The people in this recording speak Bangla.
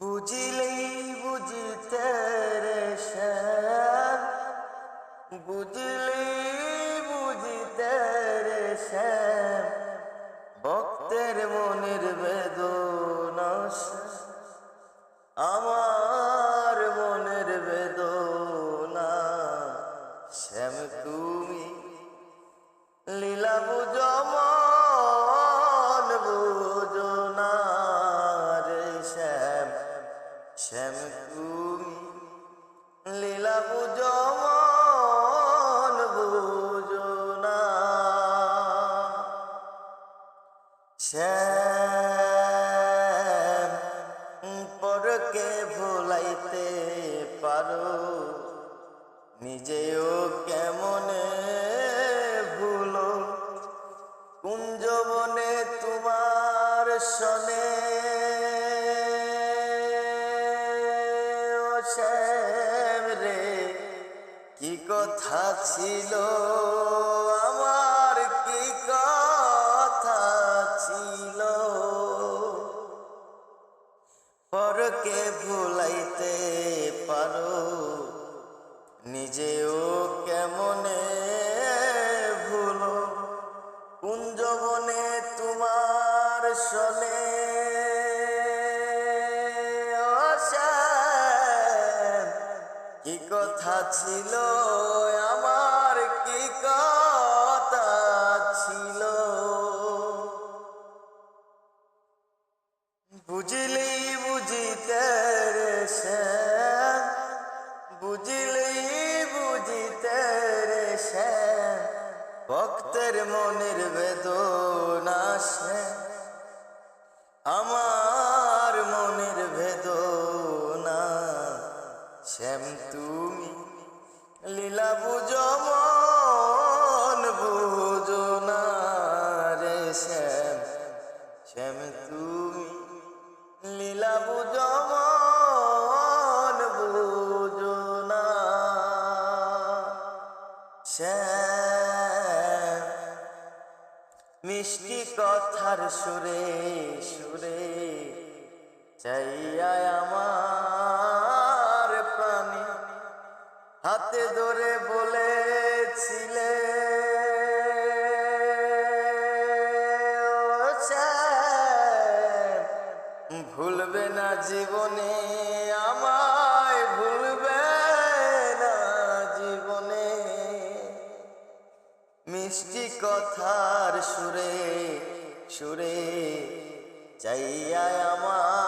বুঝিলেই বুঝিতে রে শ্যাম, বুঝিলেই বুঝিতে রে শ্যাম, ভক্তের মনের বেদনা আমার মনের বেদনা। শ্যাম তুমি লীলা বুঝো মন বুঝো না রে শ্যাম, শ্যাম তুমি লীলা বুঝো মন বুঝো না। শ্যাম পরকে ভুলাইতে পারো, নিজেও কেমনে ভুলো। কুঞ্জবনে তোমার সনে ও শ্যাম রে, কি কথা ছিল আমার, কি কথা ছিল। পরকে ভুলাইতে পারো, নিজেও কেমনে ভুলো। কুঞ্জবনে তোমার সনে ও শ্যাম, কি কথা ছিল আমার, কি কথা ছিল। বুঝিলেই বুঝিতে রে শ্যাম, বুঝিলেই বুঝিতে রে শ্যাম, ভক্তের মনের বেদনা শ্যাম, আমার মনের বেদনা। শ্যাম তুমি লীলা বুঝো মন বুঝো না রে শ্যাম, শ্যাম তুমি লীলা বুঝো মন বুঝো না। শ্যাম মিষ্টি কথার সুরে সুরে চাইয়া আমার প্রাণী, হাতে ধরে বলেছিলে ও শ্যাম, ভুলবে না জীবনে আমায়, ভুলবে না জীবনে। মিষ্টি কথার সুরে সুরে চাইয়া আমার